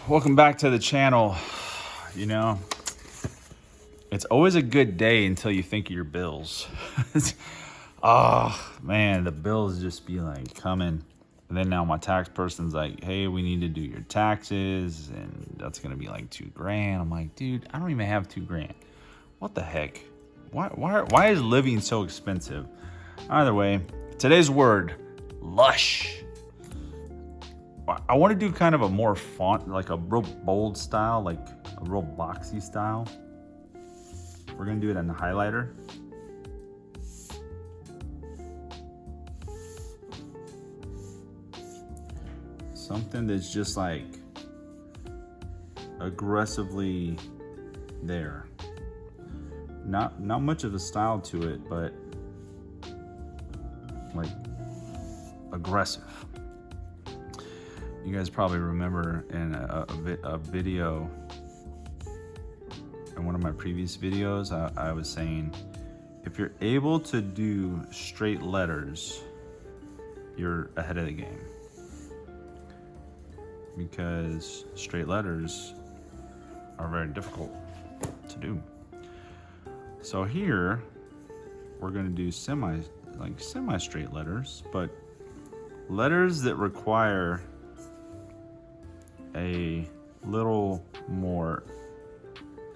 Welcome back to the channel. You know, it's always a good day until you think of your bills. Oh man, the bills just be like coming. And then now my tax person's like, hey, we need to do your taxes, and that's gonna be like $2,000. I'm like, dude, I don't even have $2,000. What the heck? Why is living so expensive? Either way, today's word, lush. I want to do kind of a more font, like a real bold style, like a real boxy style. We're going to do it in the highlighter. Something that's just like aggressively there. Not much of a style to it, but like aggressive. You guys probably remember in a video, in one of my previous videos, I was saying, if you're able to do straight letters, you're ahead of the game. Because straight letters are very difficult to do. So here, we're gonna do semi-straight letters, but letters that require a little more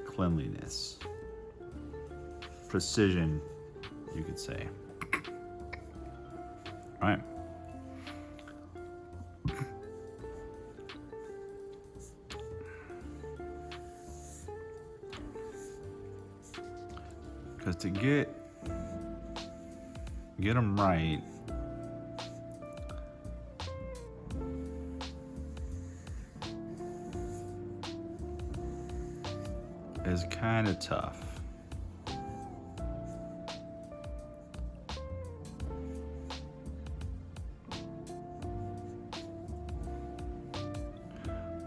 cleanliness, precision, you could say. All right. Because to get them right, is kind of tough.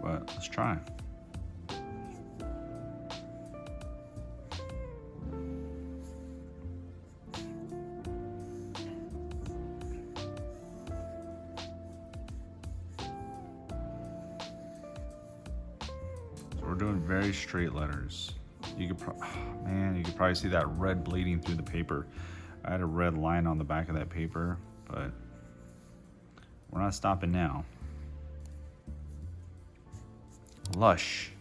But let's try. We're doing very straight letters. You could probably see that red bleeding through the paper. I had a red line on the back of that paper, but we're not stopping now. Lush.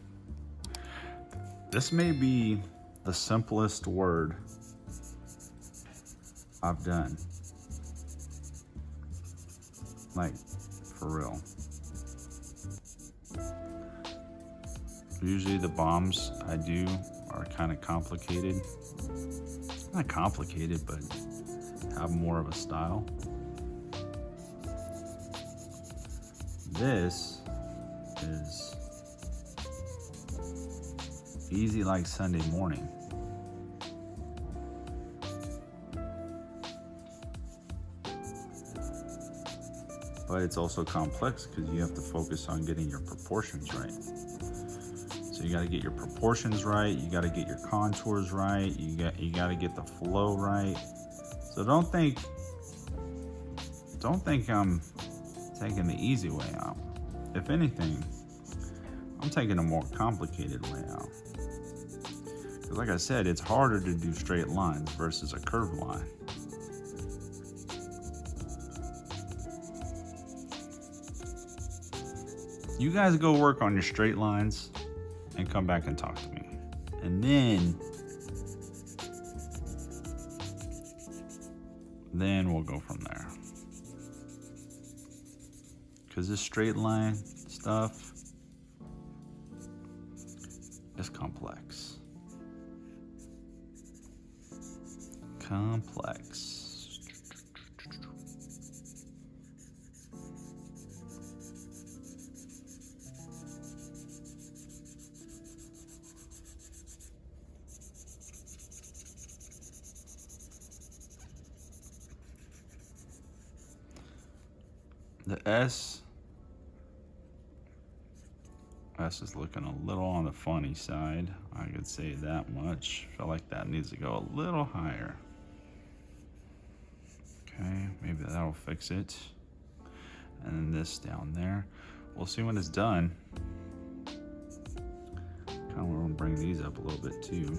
This may be the simplest word I've done. Like, for real. Usually the bombs I do are kind of complicated. Not complicated, but have more of a style. This is easy like Sunday morning. But it's also complex because you have to focus on getting your proportions right. So you got to get your proportions right. You got to get your contours right. You got to get the flow right. So don't think I'm taking the easy way out. If anything, I'm taking a more complicated way out. Because like I said, it's harder to do straight lines versus a curved line. You guys go work on your straight lines and come back and talk to me. And then we'll go from there. Because this straight line stuff is complex. The S is looking a little on the funny side. I could say that much. Feel like that needs to go a little higher. Okay, maybe that'll fix it. And then this down there. We'll see when it's done. bring these up a little bit too.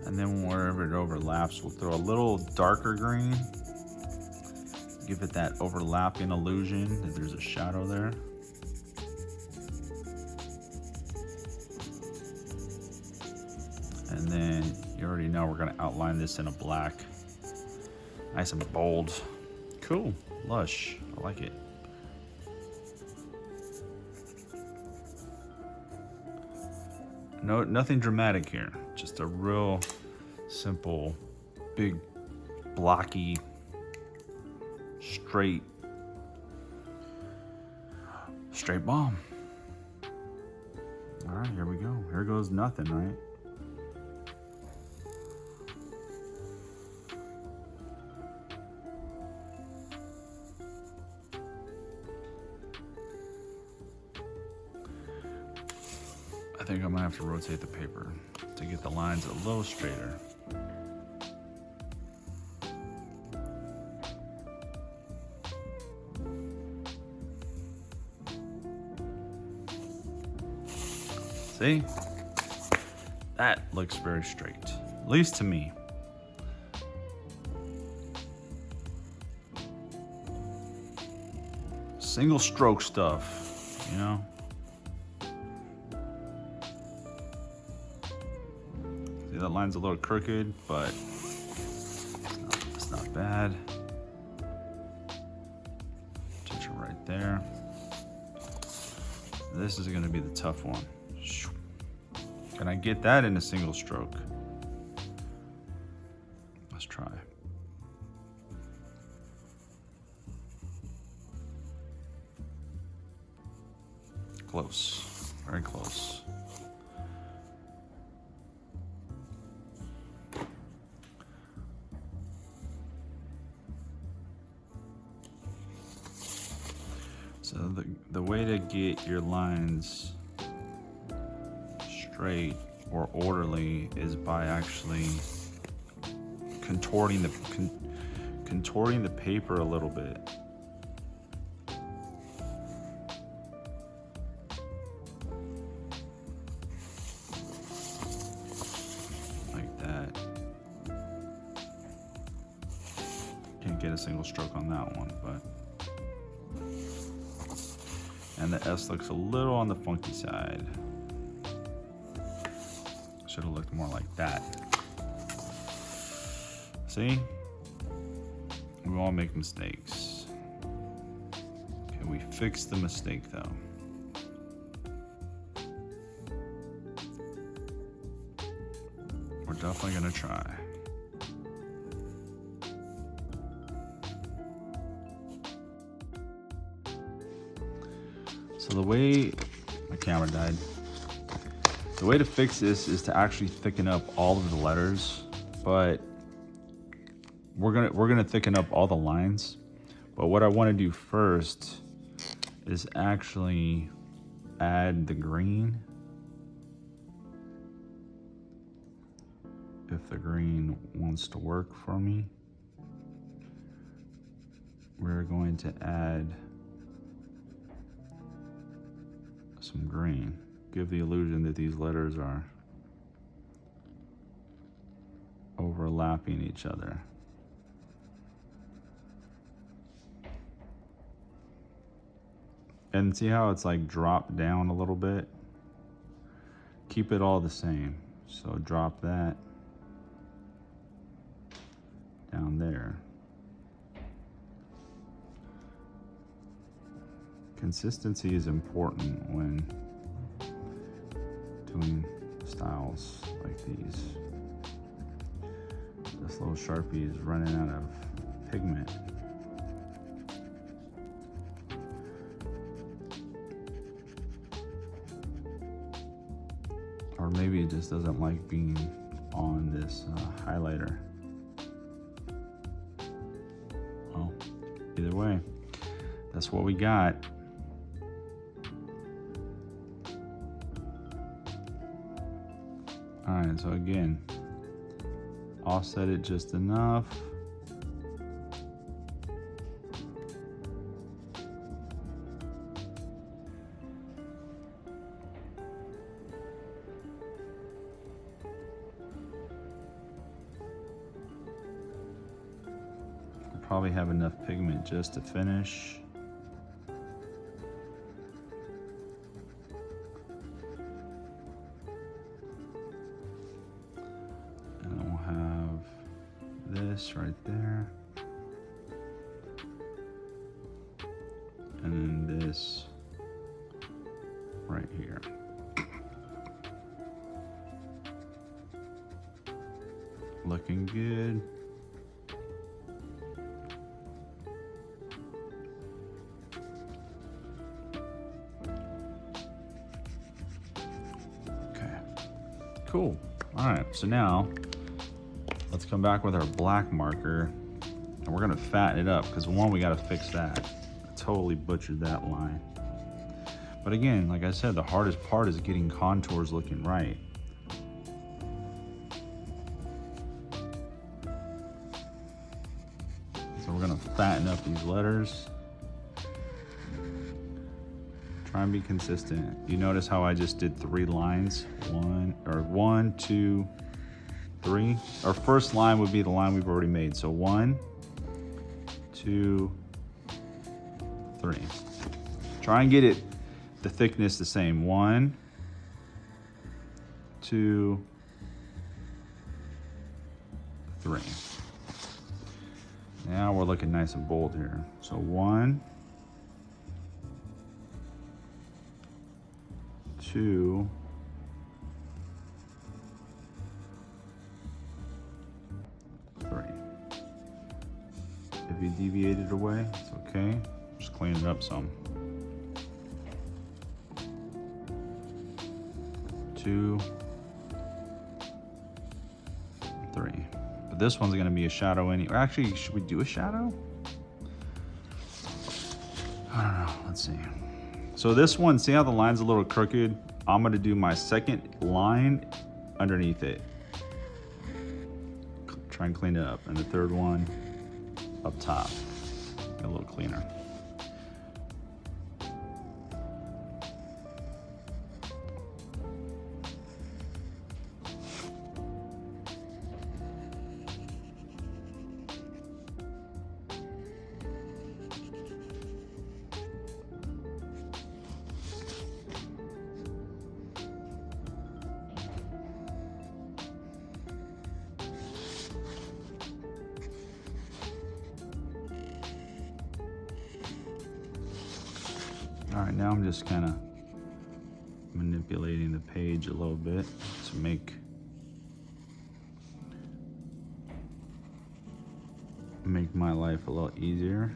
And then wherever it overlaps, we'll throw a little darker green. Give it that overlapping illusion that there's a shadow there. And then you already know we're gonna outline this in a black. Nice and bold. Cool, lush, I like it. No, nothing dramatic here. Just a real simple, big, blocky, straight bomb. All right, here we go. Here goes nothing, right? I think I'm gonna have to rotate the paper to get the lines a little straighter. See? That looks very straight, at least to me. Single stroke stuff, you know? See, that line's a little crooked, but it's not bad. Touch it right there. This is gonna be the tough one. Can I get that in a single stroke? Let's try. Close, very close. So the way to get your lines straight or orderly is by actually contorting the paper a little bit. Like that. Can't get a single stroke on that one, but. And the S looks a little on the funky side. Should have looked more like that. See? We all make mistakes. Okay, we fixed the mistake though. We're definitely gonna try. So the way, my camera died. The way to fix this is to actually thicken up all of the letters, but we're gonna thicken up all the lines. But what I want to do first is actually add the green. If the green wants to work for me, we're going to add some green. Give the illusion that these letters are overlapping each other. And see how it's like dropped down a little bit? Keep it all the same. So drop that down there. Consistency is important when doing styles like these. This little Sharpie is running out of pigment. Or maybe it just doesn't like being on this highlighter. way, that's what we got. All right, so again, offset it just enough. Probably have enough pigment just to finish. And we'll have this right there. And then this right here. Looking good. Cool. All right, so now let's come back with our black marker and we're gonna fatten it up because one, we gotta fix that. I totally butchered that line. But again, like I said, the hardest part is getting contours looking right. So we're gonna fatten up these letters. Try and be consistent. You notice how I just did 3 lines? 1, 2, 3. Our first line would be the line we've already made. So 1, 2, 3. Try and get it the thickness the same. 1, 2, 3. Now we're looking nice and bold here. So 1, 2, 3. If you deviated away, it's okay. Just clean it up some. 2, 3. But this one's gonna be a shadow anyway. Actually, should we do a shadow? I don't know, let's see. So this one, see how the line's a little crooked? I'm gonna do my second line underneath it. Try and clean it up. And the third one up top, a little cleaner. All right, now I'm just kind of manipulating the page a little bit to make my life a lot easier.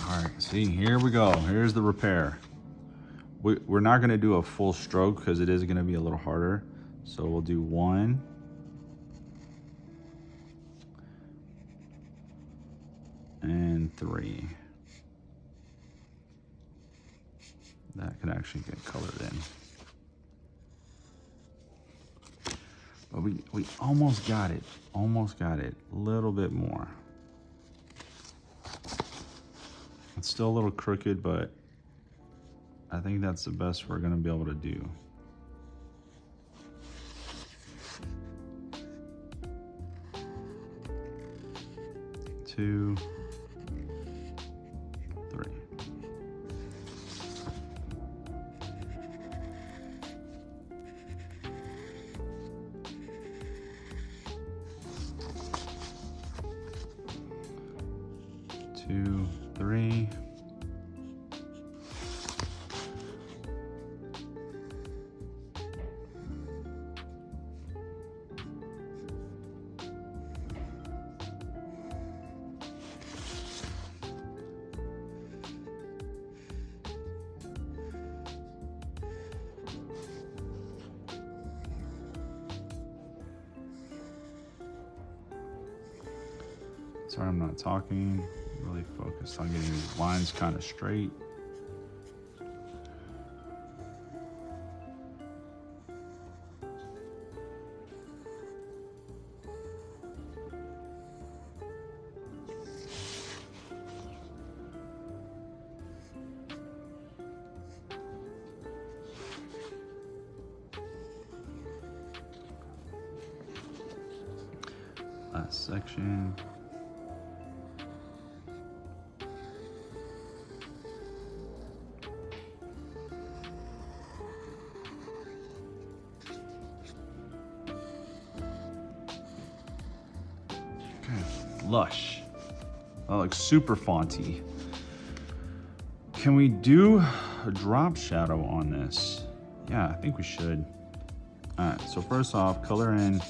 All right, see, here we go. Here's the repair. We're not gonna do a full stroke because it is gonna be a little harder. So we'll do 1, and 3. That could actually get colored in. But we almost got it. Almost got it. A little bit more. It's still a little crooked, but I think that's the best we're gonna be able to do. Two, 3. Two, 3. Sorry, I'm not talking. Really focused on getting these lines kind of straight. Last section. Lush. That looks super fonty. Can we do a drop shadow on this? Yeah, I think we should. All right, so first off, color in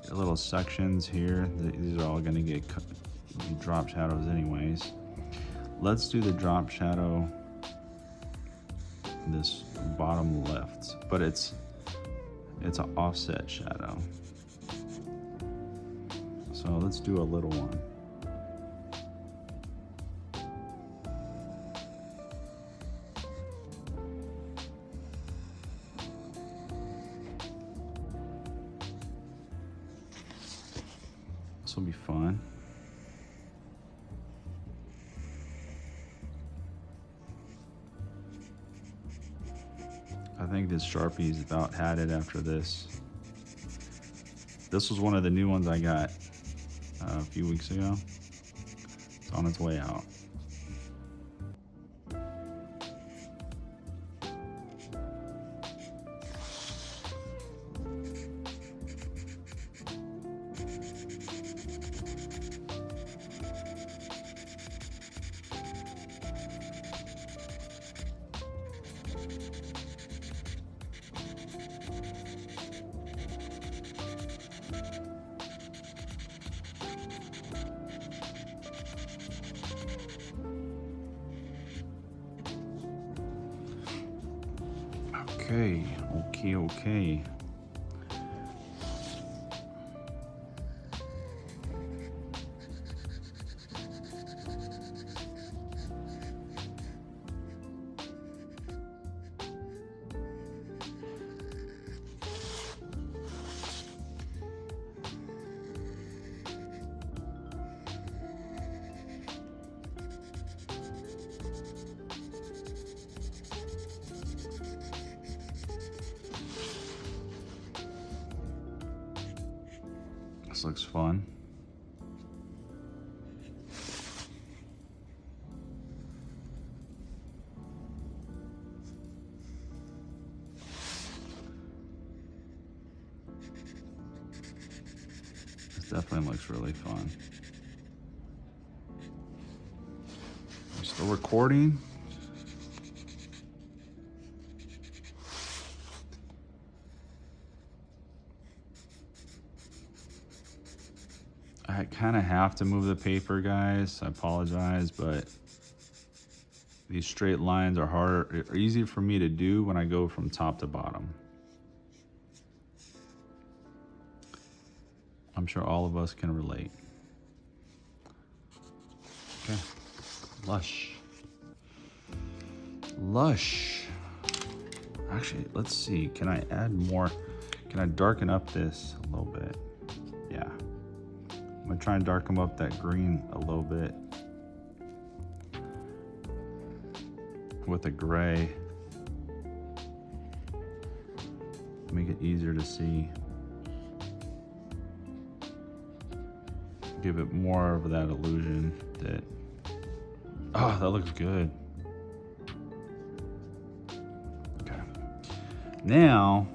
your little sections here. These are all gonna get drop shadows anyways. Let's do the drop shadow this bottom left, but it's an offset shadow. So let's do a little one. This will be fun. I think this Sharpie's about had it after this. This was one of the new ones I got a few weeks ago. It's on its way out. Okay. This looks fun. This definitely looks really fun. We're still recording. I kind of have to move the paper, guys. I apologize, but these straight lines are harder, are easy for me to do when I go from top to bottom. I'm sure all of us can relate. Okay, Lush. Lush. Actually, let's see, can I add more? Can I darken up this a little bit? Yeah. I'm gonna try and darken up that green a little bit with a gray. Make it easier to see. Give it more of that illusion that, oh, that looks good. Okay. Now,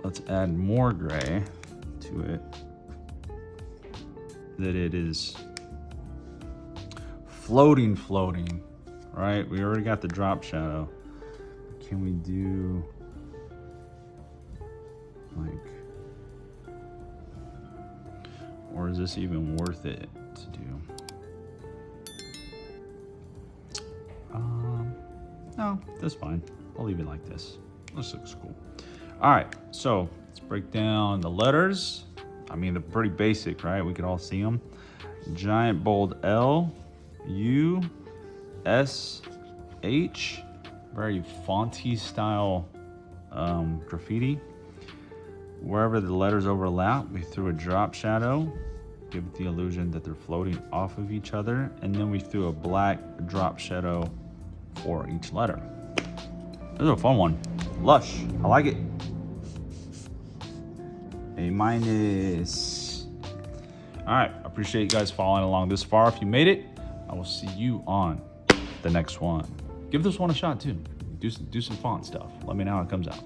let's add more gray to it, that it is floating, right? We already got the drop shadow. Can we do like, or is this even worth it to do? No, that's fine. I'll leave it like this. This looks cool. All right, so let's break down the letters. I mean, they're pretty basic, right? We can all see them. Giant bold L, U, S, H. Very fonty style graffiti. Wherever the letters overlap, we threw a drop shadow, give it the illusion that they're floating off of each other, and then we threw a black drop shadow for each letter. This is a fun one. Lush, I like it. A-. All right, I appreciate you guys following along this far. If you made it, I will see you on the next one. Give this one a shot too. Do some font stuff. Let me know how it comes out.